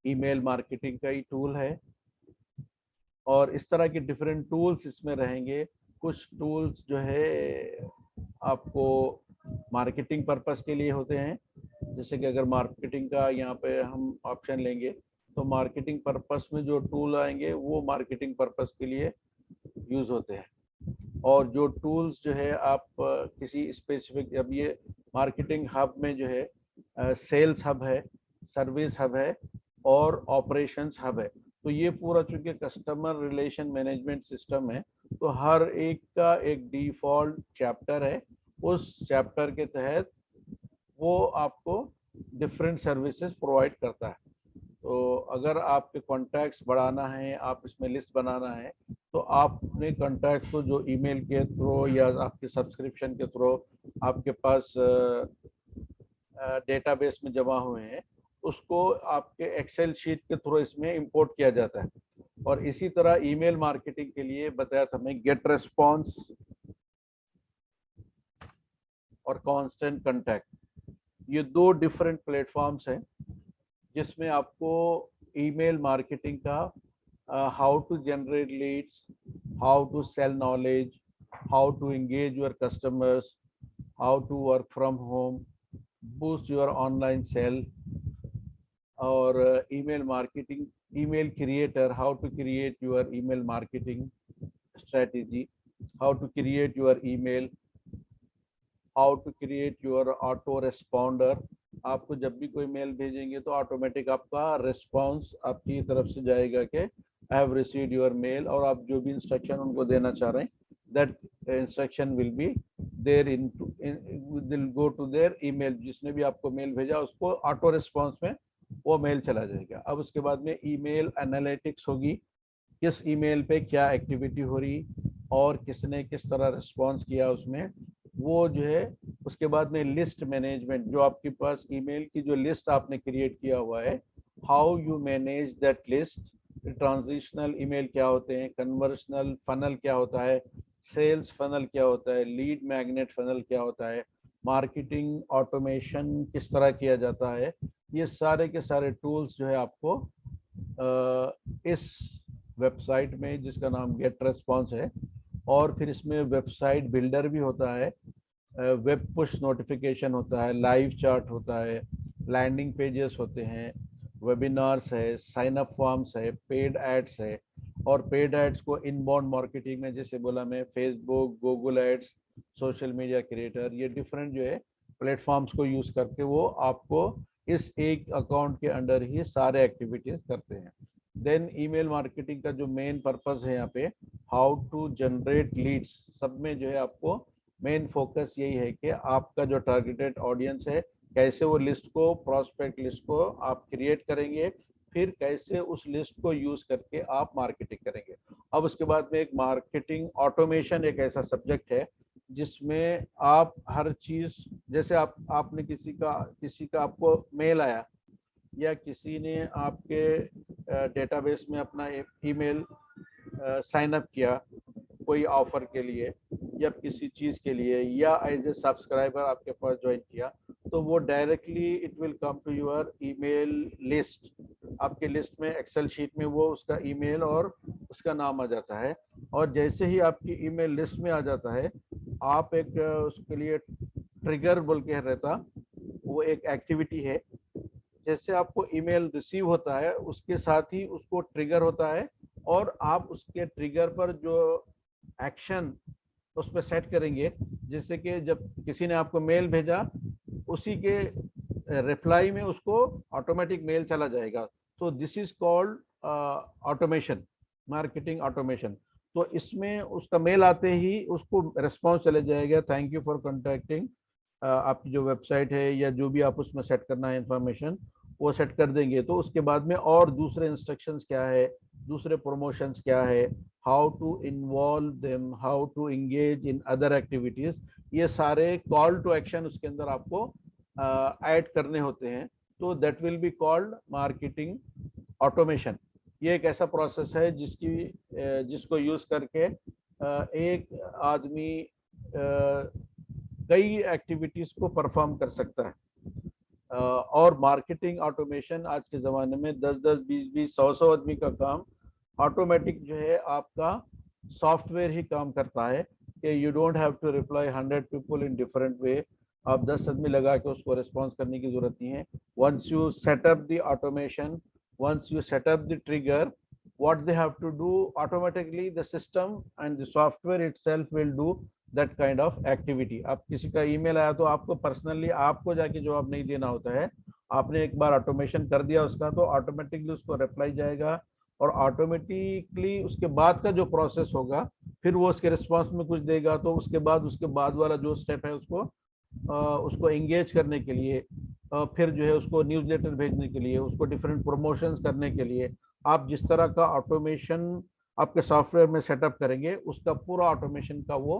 ईमेल मार्केटिंग का ही टूल है, और इस तरह के डिफरेंट टूल्स इसमें रहेंगे। कुछ टूल्स जो है आपको मार्केटिंग पर्पस के लिए होते हैं, जैसे कि अगर मार्केटिंग का यहाँ पे हम ऑप्शन लेंगे तो मार्केटिंग पर्पस में जो टूल आएंगे वो मार्केटिंग पर्पस के लिए यूज़ होते हैं। और जो टूल्स जो है आप किसी स्पेसिफिक, अब ये मार्केटिंग हब में जो है सेल्स हब है, सर्विस हब है और ऑपरेशंस हब है। तो ये पूरा चूंकि कस्टमर रिलेशन मैनेजमेंट सिस्टम है, तो हर एक का एक डिफॉल्ट चैप्टर है। उस चैप्टर के तहत वो आपको डिफरेंट सर्विसेज प्रोवाइड करता है। तो अगर आपके कॉन्टैक्ट्स बढ़ाना है, आप इसमें लिस्ट बनाना है, तो आप अपने कॉन्टैक्ट्स को जो ईमेल के थ्रू या आपके सब्सक्रिप्शन के थ्रू आपके पास डेटाबेस में जमा हुए हैं, उसको आपके एक्सेल शीट के थ्रू इसमें इंपोर्ट किया जाता है। और इसी तरह ईमेल मार्केटिंग के लिए बताया था मैं, गेट रेस्पॉन्स और कांस्टेंट कांटेक्ट, ये 2 डिफरेंट प्लेटफॉर्म्स हैं जिसमें आपको ईमेल मार्केटिंग का how to generate leads, how to sell knowledge, how to engage your customers, how to work from home, boost your online sale, और email marketing, email creator, how to create your email marketing strategy, how to create your email, how to create your auto responder। आपको जब भी कोई mail भेजेंगे तो automatic आपका response आपकी तरफ से जाएगा कि I have received your mail, और आप जो भी इंस्ट्रक्शन उनको देना चाह रहे हैं that instruction will be there in will go to their email. जिसने भी आपको मेल भेजा उसको ऑटो रिस्पांस में वो मेल चला जाएगा। अब उसके बाद में ईमेल एनालिटिक्स होगी, किस ईमेल पे क्या एक्टिविटी हो रही और किसने किस तरह रिस्पॉन्स किया उसमें, वो जो है। उसके बाद में लिस्ट मैनेजमेंट, जो आपके पास ईमेल की जो लिस्ट आपने क्रिएट किया हुआ है, how you manage that list. Transitional email क्या होते हैं, कन्वर्शनल फनल क्या होता है, सेल्स फनल क्या होता है, लीड मैग्नेट फनल क्या होता है, मार्केटिंग ऑटोमेशन किस तरह किया जाता है, ये सारे के सारे टूल्स जो है आपको इस वेबसाइट में, जिसका नाम गेट रेस्पॉन्स है। और फिर इसमें वेबसाइट बिल्डर भी होता है, वेब पुश नोटिफिकेशन होता है, लाइव चार्ट होता है, लैंडिंग पेजेस होते हैं, वेबिनार्स है, साइन अप फॉर्म्स है, पेड एड्स है। और पेड एड्स को इनबाउंड मार्केटिंग में, जैसे बोला मैं, Facebook, Google ads, social media creator, ये डिफरेंट जो है प्लेटफॉर्म्स को यूज करके वो आपको इस एक अकाउंट के अंडर ही सारे एक्टिविटीज करते हैं। देन ईमेल मार्केटिंग का जो मेन पर्पस है यहाँ पे, हाउ टू जनरेट लीड्स, सब में जो है आपको मेन फोकस यही है कि आपका जो टारगेटेड ऑडियंस है कैसे वो लिस्ट को, प्रोस्पेक्ट लिस्ट को आप क्रिएट करेंगे, फिर कैसे उस लिस्ट को यूज करके आप मार्केटिंग करेंगे। अब उसके बाद में एक मार्केटिंग ऑटोमेशन एक ऐसा सब्जेक्ट है जिसमें आप हर चीज, जैसे आपने किसी का आपको मेल आया या किसी ने आपके डेटाबेस में अपना ईमेल साइन अप किया कोई ऑफर के लिए या किसी चीज के लिए, या एज ए सब्सक्राइबर आपके पास ज्वाइन किया, तो वो directly it will come to your email list. आपके लिस्ट में एक्सेल शीट में वो उसका ईमेल और उसका नाम आ जाता है, और जैसे ही आपकी ईमेल लिस्ट में आ जाता है आप एक उसके लिए ट्रिगर बोल के रहता, वो एक एक्टिविटी है। जैसे आपको ईमेल रिसीव होता है उसके साथ ही उसको ट्रिगर होता है, और आप उसके ट्रिगर पर जो एक्शन उस पर सेट करेंगे, जैसे कि जब किसी ने आपको मेल भेजा उसी के रिप्लाई में उसको ऑटोमेटिक मेल चला जाएगा। तो this is called automation, marketing automation. तो इसमें उसका मेल आते ही उसको रिस्पॉन्स चले जाएगा, थैंक यू फॉर कॉन्टैक्टिंग, आपकी जो वेबसाइट है या जो भी आप उसमें सेट करना है इंफॉर्मेशन वो सेट कर देंगे। तो उसके बाद में और दूसरे इंस्ट्रक्शंस क्या है, दूसरे प्रमोशंस क्या है, how to involve them, how to engage in other activities, ये सारे कॉल टू एक्शन उसके अंदर आपको ऐड करने होते हैं। तो that will be called marketing automation. ये एक ऐसा प्रोसेस है जिसको यूज करके एक आदमी कई एक्टिविटीज को परफॉर्म कर सकता है। और मार्केटिंग ऑटोमेशन आज के ज़माने में 10-10, 20-20, 100-100 आदमी का काम ऑटोमेटिक जो है आपका सॉफ्टवेयर ही काम करता है कि you don't have to reply 100 people in different way. आप 10 आदमी लगा के उसको रिस्पॉन्स करने की जरूरत नहीं है। Once you set up the automation, once you set up the trigger, what they have to do, automatically the system and the software itself will do that kind of activity। आप किसी का ईमेल आया तो आपको पर्सनली आपको जाके जवाब नहीं देना होता है, आपने एक बार ऑटोमेशन कर दिया उसका तो ऑटोमेटिकली उसको रिप्लाई जाएगा, और ऑटोमेटिकली उसके बाद का जो प्रोसेस होगा फिर वो उसके रिस्पॉन्स में कुछ देगा, तो उसके बाद वाला जो स्टेप है उसको एंगेज करने के लिए, फिर जो है उसको न्यूज़लेटर भेजने के लिए, उसको डिफरेंट प्रमोशंस करने के लिए आप जिस तरह का ऑटोमेशन आपके सॉफ्टवेयर में सेटअप करेंगे उसका पूरा ऑटोमेशन का वो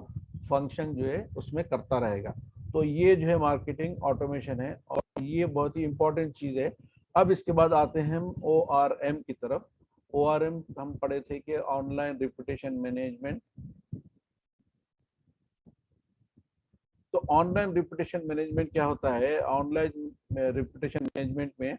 फंक्शन जो है उसमें करता रहेगा। तो ये जो है मार्केटिंग ऑटोमेशन है, और ये बहुत ही इंपॉर्टेंट चीज़ है। अब इसके बाद आते हैं हम ORM की तरफ। ORM हम पढ़े थे कि ऑनलाइन रेपुटेशन मैनेजमेंट। तो ऑनलाइन रेपुटेशन मैनेजमेंट क्या होता है? ऑनलाइन रेपुटेशन मैनेजमेंट में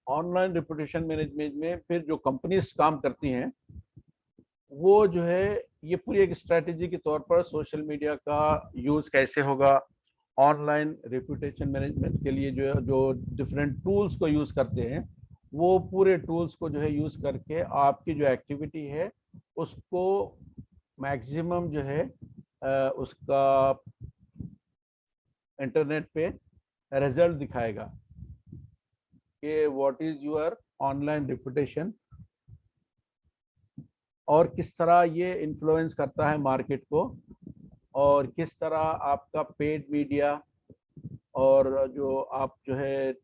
ऑनलाइन रेपुटेशन मैनेजमेंट में फिर जो कंपनीज काम करती हैं वो जो है ये पूरी एक स्ट्रेटेजी के तौर पर सोशल मीडिया का यूज कैसे होगा, ऑनलाइन रेपुटेशन मैनेजमेंट के लिए जो डिफरेंट टूल्स को यूज करते हैं वो पूरे टूल्स को जो है यूज करके आपकी जो एक्टिविटी है उसको मैक्सिमम जो है उसका इंटरनेट पे रिजल्ट दिखाएगा कि what is your online reputation, और किस तरह ये इन्फ्लुएंस करता है मार्केट को, और किस तरह आपका पेड मीडिया और जो आप जो है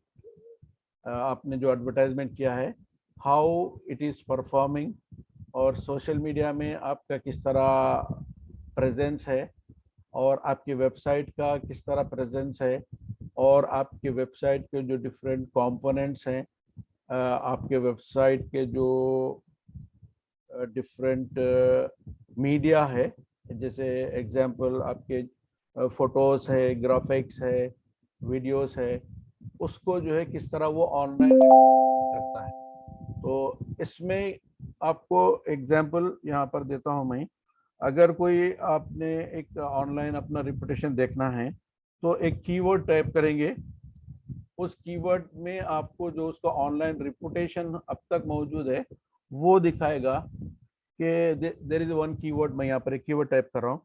आपने जो एडवर्टाइजमेंट किया है हाउ इट इज़ परफॉर्मिंग, और सोशल मीडिया में आपका किस तरह प्रेजेंस है, और आपकी वेबसाइट का किस तरह प्रेजेंस है, और आपके वेबसाइट के जो डिफरेंट कंपोनेंट्स हैं, आपके वेबसाइट के जो डिफरेंट मीडिया है, जैसे एग्जांपल आपके फोटोज़ है, ग्राफिक्स है, वीडियोस है, उसको जो है किस तरह वो ऑनलाइन करता है। तो इसमें आपको एग्जांपल यहाँ पर देता हूँ मैं। अगर कोई आपने एक ऑनलाइन अपना रेपुटेशन देखना है तो एक कीवर्ड टाइप करेंगे, उस कीवर्ड में आपको जो उसका ऑनलाइन रेपुटेशन अब तक मौजूद है वो दिखाएगा कि देयर इज वन कीवर्ड। मैं यहाँ पर एक कीवर्ड टाइप कर रहा हूँ,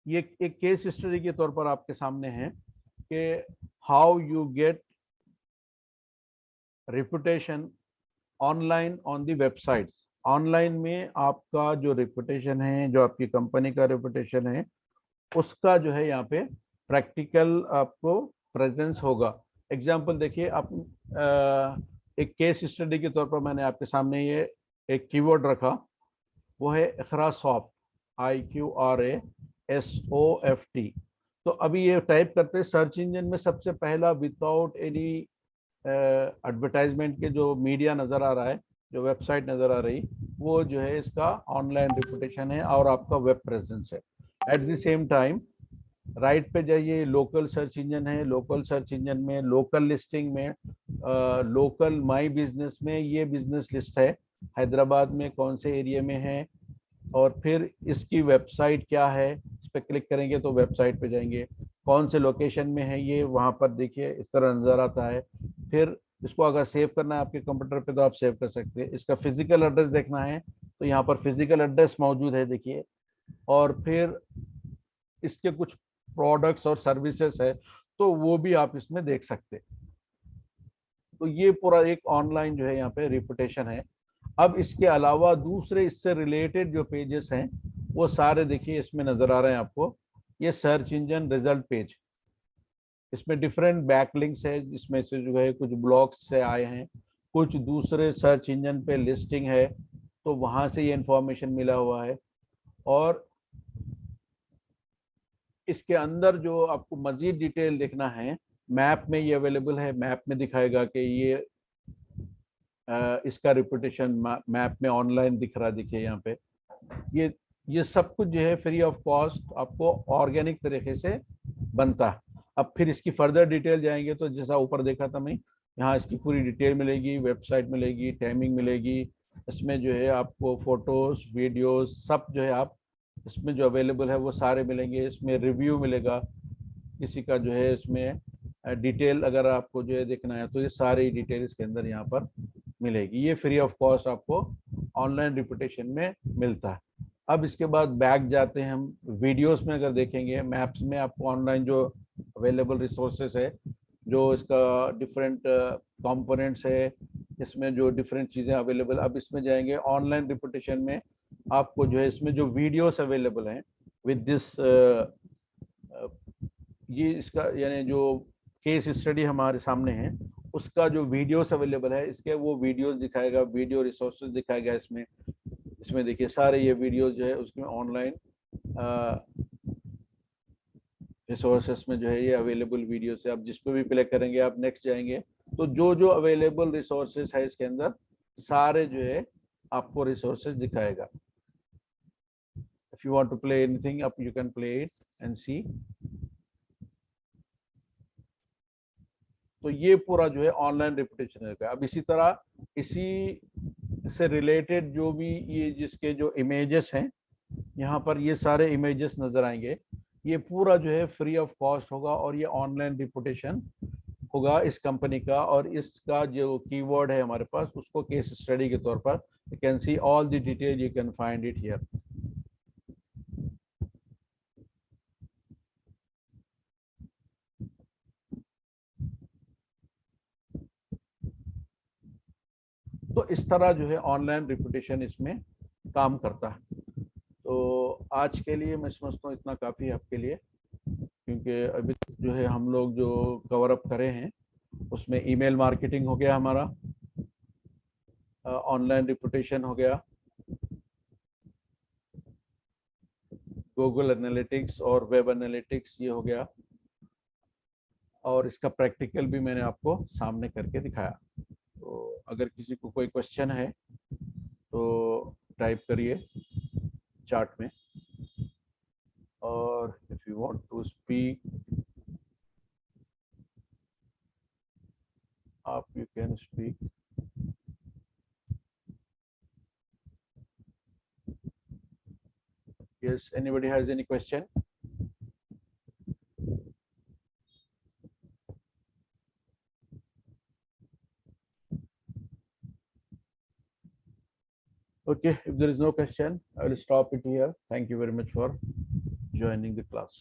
ये एक केस स्टडी के तौर पर आपके सामने है कि how you get reputation online on the websites. Online में आपका जो रेपुटेशन है, जो आपकी कंपनी का रेपुटेशन है, उसका जो है यहाँ पे प्रैक्टिकल आपको प्रेजेंस होगा। एग्जाम्पल देखिए, आप एक केस स्टडी के तौर पर मैंने आपके सामने ये एक कीवर्ड रखा, वो है इकरा सॉफ्ट, IQRASOFT। तो अभी ये टाइप करते हैं सर्च इंजन में, सबसे पहला विदाउट एनी एडवर्टाइजमेंट के जो मीडिया नज़र आ रहा है, जो वेबसाइट नज़र आ रही, वो जो है इसका ऑनलाइन रेपुटेशन है और आपका वेब प्रेजेंस है। At the same time right पे जाइए, लोकल सर्च इंजन है, लोकल सर्च इंजन में लोकल लिस्टिंग में लोकल माई बिजनेस में ये बिजनेस लिस्ट है, हैदराबाद में कौन से एरिया में है, और फिर इसकी वेबसाइट क्या है, इस पर क्लिक करेंगे तो वेबसाइट पे जाएंगे, कौन से लोकेशन में है ये वहाँ पर देखिए इस तरह नज़र आता है। फिर इसको अगर सेव करना है आपके कंप्यूटर पे तो आप सेव कर सकते हैं। इसका फिजिकल एड्रेस देखना है तो यहाँ पर फिजिकल एड्रेस मौजूद है देखिए, और फिर इसके कुछ प्रोडक्ट्स और सर्विसेज है तो वो भी आप इसमें देख सकते हैं। तो ये पूरा एक ऑनलाइन जो है यहाँ पे रेपुटेशन है। अब इसके अलावा दूसरे इससे रिलेटेड जो पेजेस हैं वो सारे देखिए इसमें नजर आ रहे हैं आपको। ये सर्च इंजन रिजल्ट पेज, इसमें डिफरेंट बैकलिंक्स है, जिसमें से जो है कुछ ब्लॉग्स से आए हैं, कुछ दूसरे सर्च इंजन पे लिस्टिंग है तो वहां से ये इंफॉर्मेशन मिला हुआ है। और इसके अंदर जो आपको मजीद डिटेल देखना है, मैप में ये अवेलेबल है, मैप में दिखाएगा कि ये इसका रेपुटेशन मैप में ऑनलाइन दिख रहा है, देखिए यहाँ पे ये सब कुछ जो है फ्री ऑफ कॉस्ट आपको ऑर्गेनिक तरीके से बनता है। अब फिर इसकी फर्दर डिटेल जाएंगे तो जैसा ऊपर देखा था मैं, यहाँ इसकी पूरी डिटेल मिलेगी, वेबसाइट मिलेगी, टाइमिंग मिलेगी, इसमें जो है आपको फोटोज वीडियोस सब जो है आप इसमें जो अवेलेबल है वो सारे मिलेंगे। इसमें रिव्यू मिलेगा किसी का जो है, इसमें डिटेल अगर आपको जो है देखना है तो ये सारी डिटेल इसके अंदर यहाँ पर मिलेगी। ये फ्री ऑफ कॉस्ट आपको ऑनलाइन रेपुटेशन में मिलता है। अब इसके बाद बैक जाते हैं हम, वीडियोस में अगर देखेंगे, मैप्स में आपको ऑनलाइन जो अवेलेबल रिसोर्सेस है, जो इसका डिफरेंट कंपोनेंट्स है, इसमें जो डिफरेंट चीज़ें अवेलेबल, अब इसमें जाएंगे ऑनलाइन रेपुटेशन में, आपको जो है इसमें जो वीडियोस अवेलेबल हैं विद दिस ये इसका यानी जो केस स्टडी हमारे सामने है उसका जो वीडियोस अवेलेबल है, इसके वो वीडियोस दिखाएगा, वीडियो रिसोर्सेज दिखाएगा इसमें। इसमें देखिए सारे ये वीडियोस जो है उसमें ऑनलाइन रिसोर्सेस में जो है ये अवेलेबल वीडियोस है। आप जिस पर भी प्ले करेंगे, आप नेक्स्ट जाएंगे तो जो जो अवेलेबल रिसोर्सेज है इसके अंदर सारे जो है आपको रिसोर्सेज दिखाएगा। If you want to play anything up you can play it and see. तो ये पूरा जो है ऑनलाइन रेपुटेशन है। अब इसी तरह इसी से रिलेटेड जो भी ये जिसके जो इमेजेस हैं, यहाँ पर ये सारे इमेजेस नजर आएंगे, ये पूरा जो है फ्री ऑफ कॉस्ट होगा और ये ऑनलाइन रेपुटेशन होगा इस कंपनी का। और इसका जो कीवर्ड है हमारे पास उसको केस स्टडी के तौर पर you can see all the detail, you can find it here. तो इस तरह जो है ऑनलाइन रेपुटेशन इसमें काम करता है। तो आज के लिए मैं समझता हूँ इतना काफ़ी है आपके लिए, क्योंकि अभी जो है हम लोग जो कवर अप करे हैं उसमें ईमेल मार्केटिंग हो गया हमारा, ऑनलाइन रेपुटेशन हो गया, गूगल एनालिटिक्स और वेब एनालिटिक्स ये हो गया, और इसका प्रैक्टिकल भी मैंने आपको सामने करके दिखाया। तो अगर किसी को कोई क्वेश्चन है तो टाइप करिए चैट में, और if you want to speak आप you can speak. Yes, anybody has any question? Okay, if there is no question, I will stop it here. Thank you very much for joining the class.